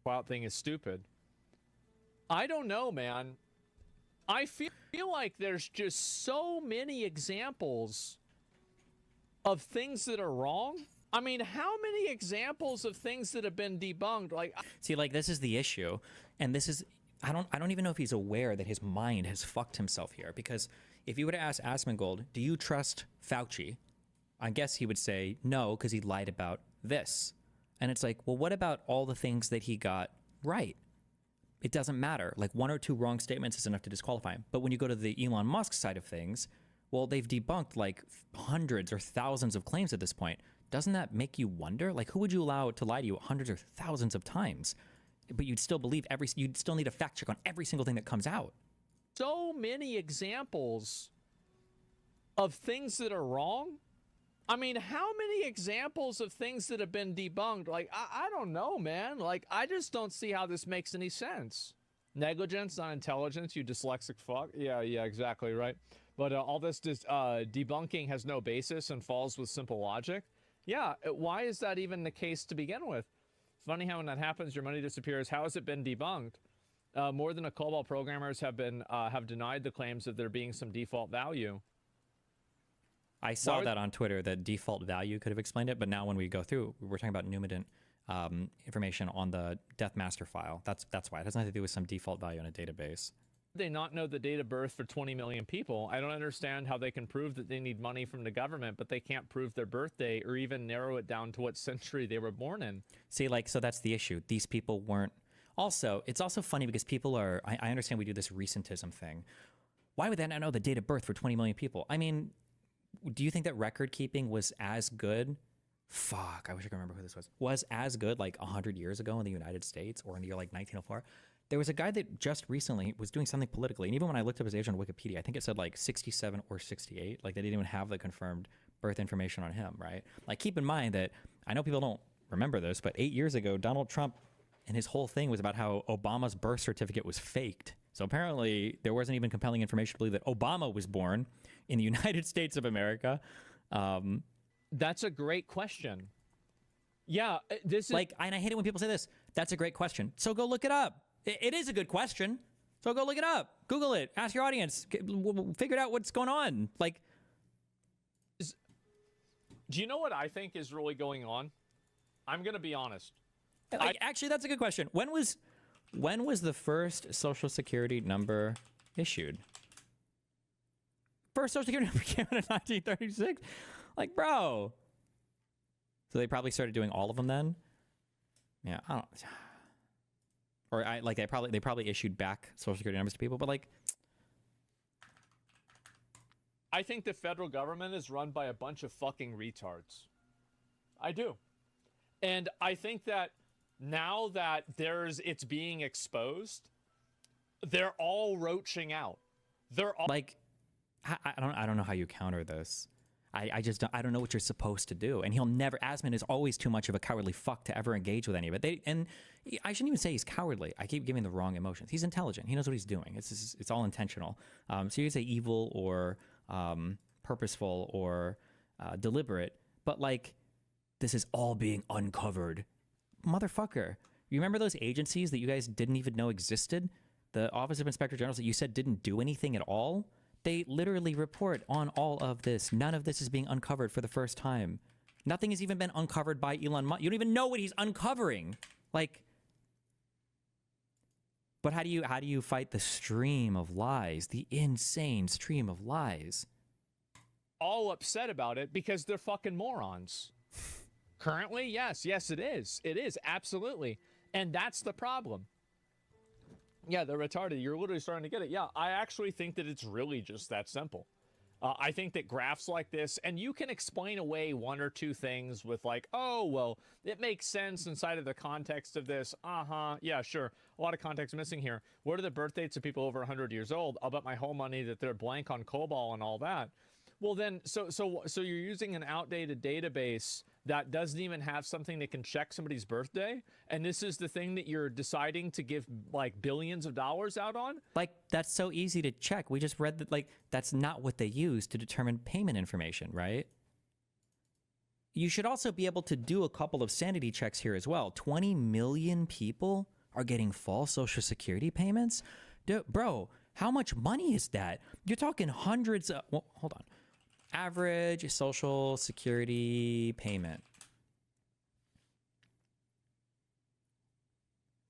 Wild thing is stupid. I don't know, man. I feel like there's just so many examples of things that are wrong. I mean, how many examples of things that have been debunked? Like, see, like this is the issue, and this is I don't even know if he's aware that his mind has fucked himself here. Because if you were to ask Asmongold, do you trust Fauci? I guess he would say no, because he lied about this. And it's like, well, what about all the things that he got right? It doesn't matter. Like one or two wrong statements is enough to disqualify him. But when you go to the Elon Musk side of things, well, they've debunked like hundreds or thousands of claims at this point. Doesn't that make you wonder? Like, who would you allow to lie to you hundreds or thousands of times? But you'd still believe you'd still need a fact check on every single thing that comes out. So many examples of things that are wrong. I mean, how many examples of things that have been debunked? Like, I don't know, man. Like, I just don't see how this makes any sense. Negligence, not intelligence, you dyslexic fuck. Yeah, exactly, right. But all this debunking has no basis and falls with simple logic. Yeah, why is that even the case to begin with? Funny how when that happens, your money disappears. How has it been debunked? More than a COBOL programmers have denied the claims of there being some default value. I saw that on Twitter, that default value could have explained it, but now when we go through, we're talking about Numidant information on the death master file. That's why. It has nothing to do with some default value in a database. They not know the date of birth for 20 million people. I don't understand how they can prove that they need money from the government, but they can't prove their birthday or even narrow it down to what century they were born in. See, like, so that's the issue. These people weren't. Also, it's also funny because people are, I understand we do this recentism thing. Why would they not know the date of birth for 20 million people? I mean, do you think that record keeping was as good? Fuck, I wish I could remember who this was. Was as good like 100 years ago in the United States or in the year like 1904? There was a guy that just recently was doing something politically, and even when I looked up his age on Wikipedia, I think it said like 67 or 68. Like they didn't even have the confirmed birth information on him, right? Like keep in mind that, I know people don't remember this, but 8 years ago, Donald Trump and his whole thing was about how Obama's birth certificate was faked. So apparently there wasn't even compelling information to believe that Obama was born in the United States of America. That's a great question. Yeah, this is like, and I hate it when people say this. That's a great question. So go look it up. It is a good question. So go look it up. Google it. Ask your audience. Figure out what's going on. Like, do you know what I think is really going on? I'm going to be honest. Like, actually, that's a good question. When was the first Social Security number issued? First Social Security number came out in 1936. Like, bro. So they probably started doing all of them then. Yeah, I don't. Or they probably issued back Social Security numbers to people, but like, I think the federal government is run by a bunch of fucking retards. I do. And I think that now that it's being exposed, they're all roaching out. They're all like, I don't know how you counter this. I don't know what you're supposed to do. And Asmon is always too much of a cowardly fuck to ever engage with any of it. And I shouldn't even say he's cowardly. I keep giving the wrong emotions. He's intelligent. He knows what he's doing. It's all intentional. So you could say evil or purposeful or deliberate, but like, this is all being uncovered. Motherfucker. You remember those agencies that you guys didn't even know existed? The Office of Inspector Generals that you said didn't do anything at all? They literally report on all of this. None of this is being uncovered for the first time. Nothing has even been uncovered by Elon Musk. You don't even know what he's uncovering. Like, but how do you fight the stream of lies, the insane stream of lies? all upset about it because they're fucking morons. Currently, yes, it is. It is, absolutely. And that's the problem. Yeah, they're retarded. You're literally starting to get it. Yeah, I actually think that it's really just that simple. I think that graphs like this, and you can explain away one or two things with like, oh, well, it makes sense inside of the context of this. Yeah, sure. A lot of context missing here. What are the birth dates of people over 100 years old? I'll bet my whole money that they're blank on COBOL and all that. Well, then, so you're using an outdated database that doesn't even have something that can check somebody's birthday, and this is the thing that you're deciding to give like billions of dollars out on? Like, that's so easy to check. We just read that, like, that's not what they use to determine payment information, right? you should also be able to do a couple of sanity checks here as well. 20 million people are getting false Social Security payments? Bro, how much money is that? You're talking hundreds of... Well, hold on. Average Social Security payment.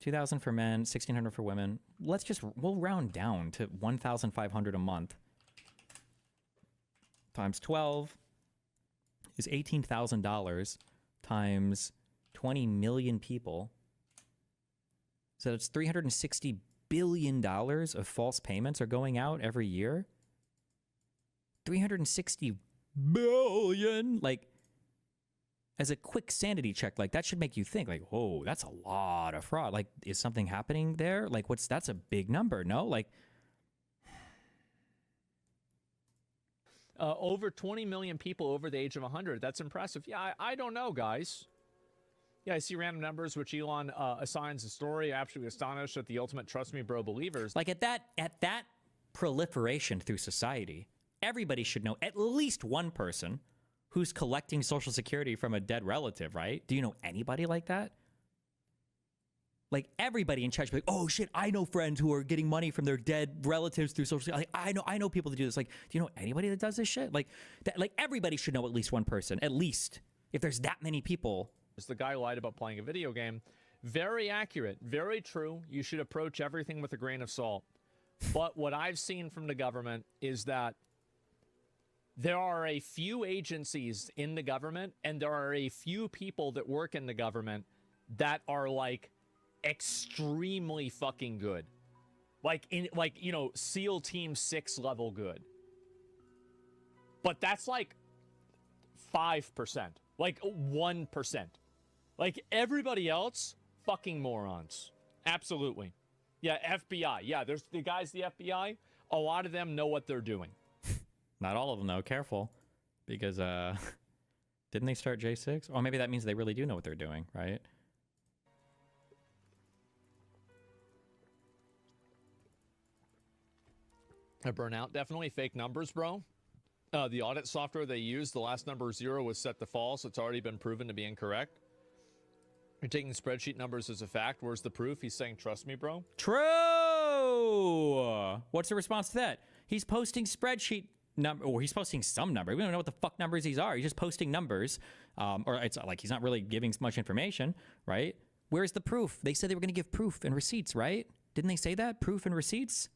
2,000 for men, 1,600 for women. We'll round down to 1,500 a month. Times 12 is $18,000 times 20 million people. So it's $360 billion of false payments are going out every year. 360 billion. Like, as a quick sanity check, like, that should make you think, like, whoa, that's a lot of fraud. Like, is something happening there? Like, that's a big number, no? Like, over 20 million people over the age of 100. That's impressive. Yeah, I don't know, guys. Yeah, I see random numbers which Elon assigns a story. Absolutely astonished at the ultimate trust me, bro believers. Like, at that proliferation through society, everybody should know at least one person who's collecting Social Security from a dead relative, right? Do you know anybody like that? Like, everybody in charge be like, oh shit, I know friends who are getting money from their dead relatives through Social Security. Like, I know people that do this. Like, do you know anybody that does this shit? Like, everybody should know at least one person, at least, if there's that many people. The guy lied about playing a video game. Very accurate, very true. You should approach everything with a grain of salt. But what I've seen from the government is that there are a few agencies in the government, and there are a few people that work in the government that are, like, extremely fucking good. Like, you know, SEAL Team 6 level good. But that's like 5%. Like 1%. Like, everybody else, fucking morons. Absolutely. Yeah, FBI. Yeah, there's the guys, the FBI, a lot of them know what they're doing. Not all of them, though. Careful. Because, didn't they start J6? Or maybe that means they really do know what they're doing, right? A burnout, definitely. Fake numbers, bro. The audit software they use, the last number 0 was set to false. It's already been proven to be incorrect. You're taking spreadsheet numbers as a fact. Where's the proof? He's saying, trust me, bro. True! What's the response to that? He's posting spreadsheet number, or he's posting some number. We don't know what the fuck numbers these are. He's just posting numbers. Or it's like he's not really giving much information, right? Where's the proof? They said they were going to give proof and receipts, right? Didn't they say that? Proof and receipts?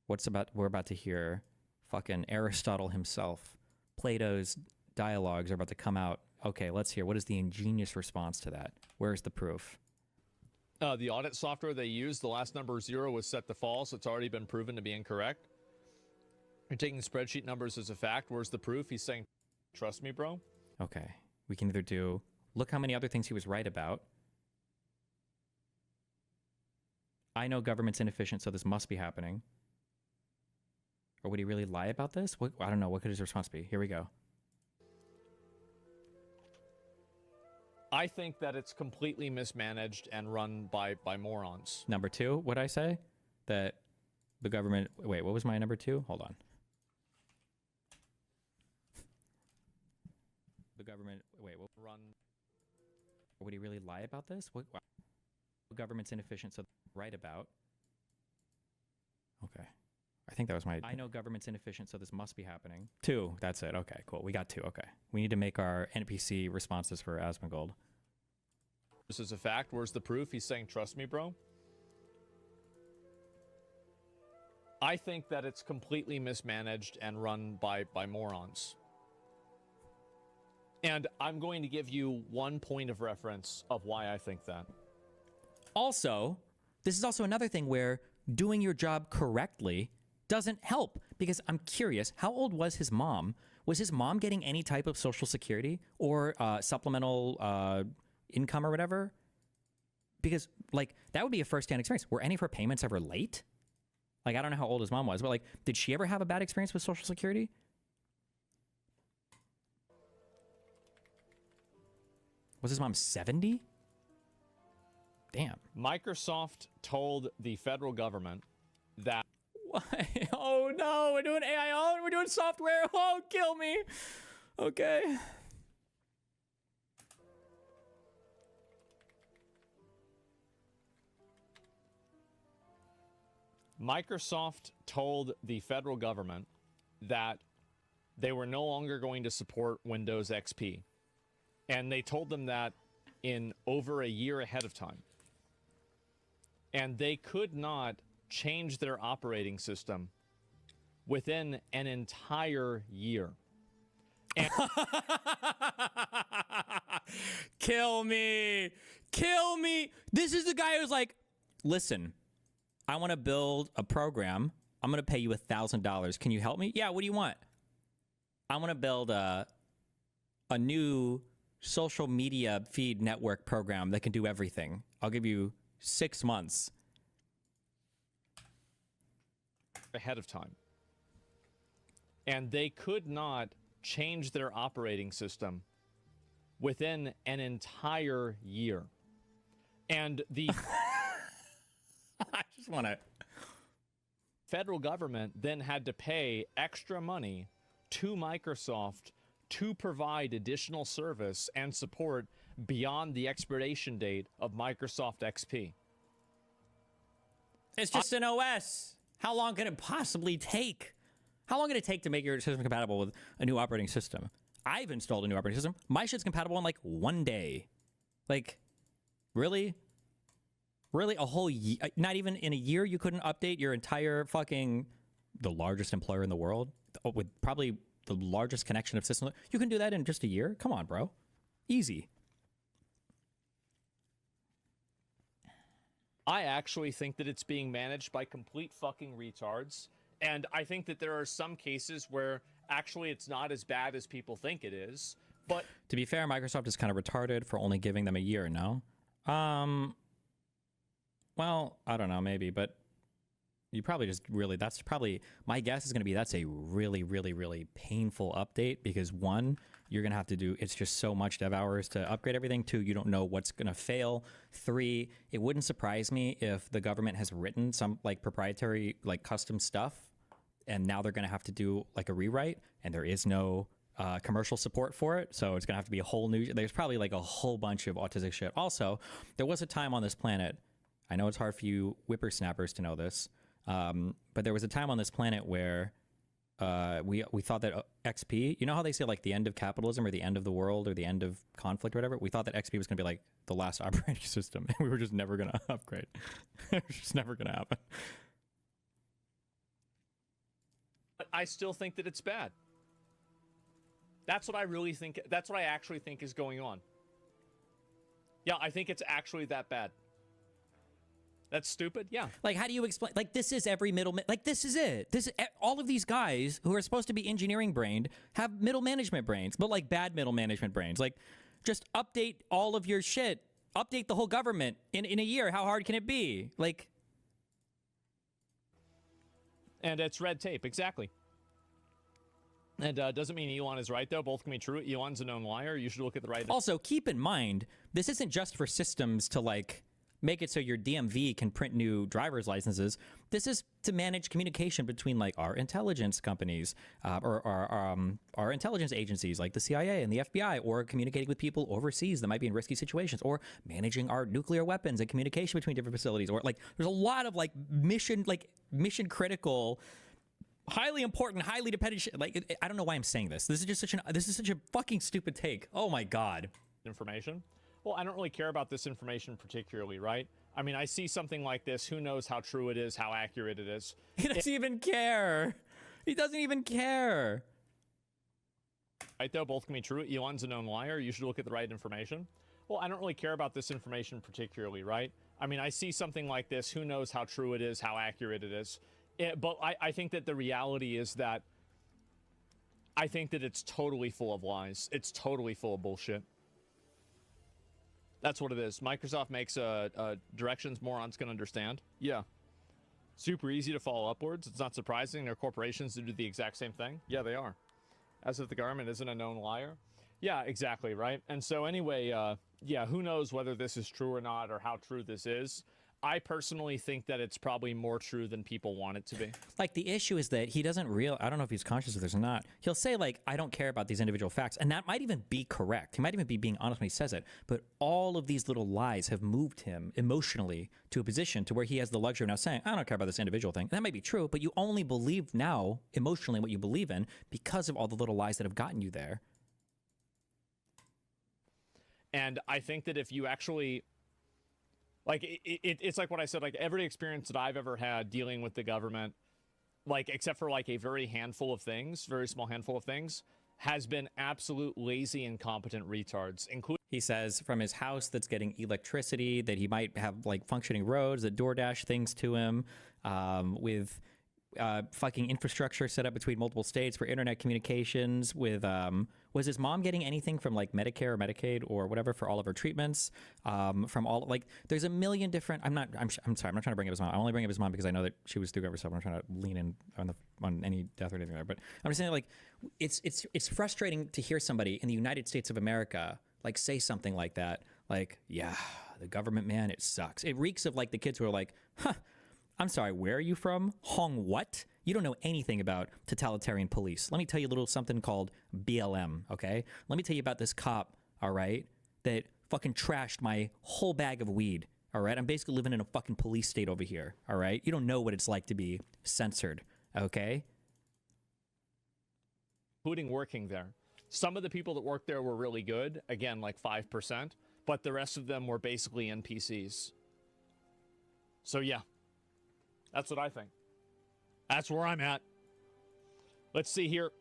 We're about to hear fucking Aristotle himself. Plato's dialogues are about to come out. Okay, let's hear. What is the ingenious response to that? Where's the proof? The audit software they use, the last number 0 was set to false. It's already been proven to be incorrect. You're taking spreadsheet numbers as a fact. Where's the proof? He's saying, trust me, bro. Okay. We can either do, look how many other things he was right about. I know government's inefficient, so this must be happening. Or would he really lie about this? I don't know. What could his response be? Here we go. I think that it's completely mismanaged and run by morons. Number 2, what'd I say? That the government... Wait, what was my number 2? Hold on. The government... Wait, what... Run... Would he really lie about this? The government's inefficient, so right about... Okay. I think that was my... I know government's inefficient, so this must be happening. 2, that's it. Okay, cool. We got 2. Okay. We need to make our NPC responses for Asmongold. This is a fact. Where's the proof? He's saying, trust me, bro. I think that it's completely mismanaged and run by morons. And I'm going to give you one point of reference of why I think that. Also, this is also another thing where doing your job correctly doesn't help, because I'm curious, how old was his mom? Was his mom getting any type of Social Security or supplemental income or whatever? Because, like, that would be a first-hand experience. Were any of her payments ever late? Like, I don't know how old his mom was, but, like, did she ever have a bad experience with Social Security? Was his mom 70? Damn. Microsoft told the federal government that... Why? Oh no, we're doing AI. Oh, we're doing software. Oh, kill me. Okay. Microsoft told the federal government that they were no longer going to support Windows XP. And they told them that in over a year ahead of time. And they could not change their operating system within an entire year. And Kill me. Kill me. This is the guy who's like, listen, I want to build a program. I'm going to pay you $1,000. Can you help me? Yeah, what do you want? I want to build a new social media feed network program that can do everything. I'll give you 6 months. ahead of time. And they could not change their operating system within an entire year. And the I just want to. federal government then had to pay extra money to Microsoft to provide additional service and support beyond the expiration date of Microsoft XP. It's just an OS. How long can it possibly take? How long can it take to make your system compatible with a new operating system? I've installed a new operating system. My shit's compatible in like 1 day. Like, really? Really? A whole year? Not even in a year you couldn't update your entire fucking, the largest employer in the world with probably the largest connection of systems. You can do that in just a year? Come on, bro. Easy. I actually think that it's being managed by complete fucking retards. And I think that there are some cases where actually it's not as bad as people think it is. But to be fair, Microsoft is kind of retarded for only giving them a year, no? Well, I don't know, maybe, but you probably just really, that's probably, my guess is going to be that's a really, really, really painful update because one, you're going to have to do, it's just so much dev hours to upgrade everything. Two, you don't know what's going to fail. Three, it wouldn't surprise me if the government has written some like proprietary, like custom stuff, and now they're going to have to do like a rewrite, and there is no commercial support for it. So it's going to have to be a whole new, there's probably like a whole bunch of autistic shit. Also, there was a time on this planet, I know it's hard for you whippersnappers to know this, but there was a time on this planet where we thought that XP, you know how they say like the end of capitalism or the end of the world or the end of conflict or whatever? We thought that XP was going to be like the last operating system, and we were just never going to upgrade. It was just never going to happen. I still think that it's bad. That's what I really think. That's what I actually think is going on. Yeah, I think it's actually that bad. That's stupid. Yeah. Like, how do you explain? Like, this is every like, this is it. This is all of these guys who are supposed to be engineering brained have middle management brains, but like bad middle management brains. Like, just update all of your shit. Update the whole government in a year. How hard can it be? Like, and it's red tape. Exactly. And doesn't mean Elon is right, though. Both can be true. Elon's a known liar. You should look at the right. Also, keep in mind, this isn't just for systems to like make it so your DMV can print new driver's licenses. This is to manage communication between like our intelligence companies or our intelligence agencies like the CIA and the FBI, or communicating with people overseas that might be in risky situations, or managing our nuclear weapons and communication between different facilities. Or like there's a lot of like mission critical, highly important, highly dependent shit. Like, I don't know why I'm saying this. This is such a fucking stupid take. Oh my God. Information. Well, I don't really care about this information particularly, right? I mean, I see something like this. Who knows how true it is, how accurate it is. He doesn't even care. He doesn't even care. Right, though, both can be true. Elon's a known liar. You should look at the right information. Well, I don't really care about this information particularly, right? I mean, I see something like this. Who knows how true it is, how accurate it is. But I think that the reality is that I think that it's totally full of lies. It's totally full of bullshit. That's what it is. Microsoft makes directions morons can understand. Yeah. Super easy to follow upwards. It's not surprising. There are corporations that do the exact same thing. Yeah, they are. As if the government isn't a known liar. Yeah, exactly, right? And so anyway, yeah, who knows whether this is true or not or how true this is. I personally think that it's probably more true than people want it to be. Like, the issue is that he doesn't I don't know if he's conscious of this or not. He'll say, like, I don't care about these individual facts. And that might even be correct. He might even be being honest when he says it. But all of these little lies have moved him emotionally to a position to where he has the luxury of now saying, I don't care about this individual thing. And that might be true, but you only believe now emotionally what you believe in because of all the little lies that have gotten you there. And I think that if you actually... Like, it's like what I said, like, every experience that I've ever had dealing with the government, like, except for, like, a very small handful of things, has been absolute lazy, incompetent retards, including... He says from his house that's getting electricity, that he might have, like, functioning roads, that DoorDash things to him, with... fucking infrastructure set up between multiple states for internet communications with, was his mom getting anything from like Medicare or Medicaid or whatever for all of her treatments? From all, like, there's a million different, I'm sorry, I'm not trying to bring up his mom. I only bring up his mom because I know that she was through government stuff. I'm not trying to lean in on any death or anything there, but I'm just saying, like, it's frustrating to hear somebody in the United States of America, like, say something like that. Like, yeah, the government, man, it sucks. It reeks of like the kids who are like, huh, I'm sorry, where are you from? Hong what? You don't know anything about totalitarian police. Let me tell you a little something called BLM, okay? Let me tell you about this cop, all right, that fucking trashed my whole bag of weed, all right? I'm basically living in a fucking police state over here, all right? You don't know what it's like to be censored, okay? Including working there. Some of the people that worked there were really good, again, like 5%, but the rest of them were basically NPCs. So yeah. That's what I think. That's where I'm at. Let's see here.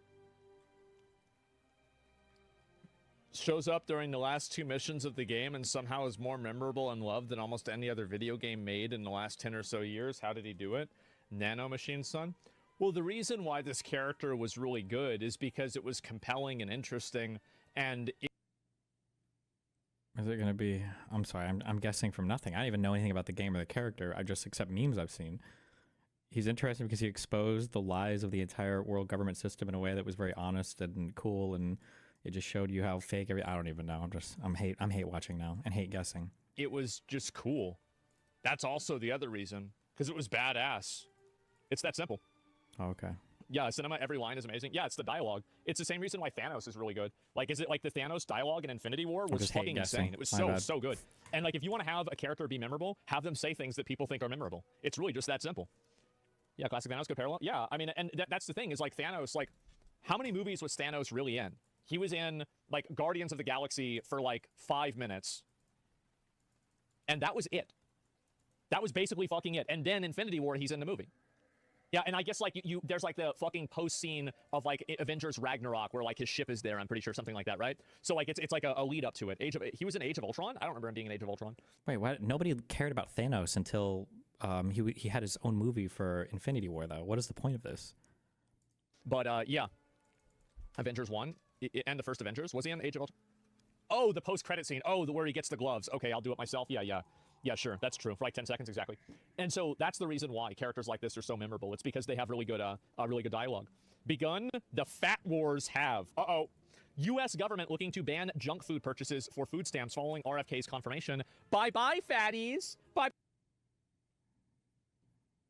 Shows up during the last 2 missions of the game and somehow is more memorable and loved than almost any other video game made in the last 10 or so years. How did he do it? Nano Machine Son? Well, the reason why this character was really good is because it was compelling and interesting, and Is it going to be... I'm sorry, I'm guessing from nothing. I don't even know anything about the game or the character. I just accept memes I've seen. He's interesting because he exposed the lies of the entire world government system in a way that was very honest and cool, and it just showed you how fake I don't even know. I'm hate watching now and hate guessing. It was just cool. That's also the other reason, because it was badass. It's that simple. Oh, okay. Yeah, cinema, every line is amazing. Yeah, it's the dialogue. It's the same reason why Thanos is really good. Like, is it like the Thanos dialogue in Infinity War was fucking insane. It was so good. And like, if you want to have a character be memorable, have them say things that people think are memorable. It's really just that simple. Yeah, classic Thanos, good parallel. Yeah, I mean, and that's the thing, is like Thanos, like, how many movies was Thanos really in? He was in, like, Guardians of the Galaxy for, like, 5 minutes. And that was it. That was basically fucking it. And then Infinity War, he's in the movie. Yeah, and I guess, like, there's, like, the fucking post-scene of, like, Avengers Ragnarok, where, like, his ship is there, I'm pretty sure, something like that, right? So, like, it's like a lead-up to it. He was in Age of Ultron? I don't remember him being in Age of Ultron. Wait, what? Nobody cared about Thanos until... he had his own movie for Infinity War, though. What is the point of this? But, yeah. Avengers 1 and the first Avengers. Was he in Age of Ultron? Oh, the post-credit scene. Oh, where he gets the gloves. Okay, I'll do it myself. Yeah, sure. That's true. For like 10 seconds, exactly. And so that's the reason why characters like this are so memorable. It's because they have really good dialogue. Begun, the Fat Wars have. Uh-oh. U.S. government looking to ban junk food purchases for food stamps following RFK's confirmation. Bye-bye, fatties. Bye.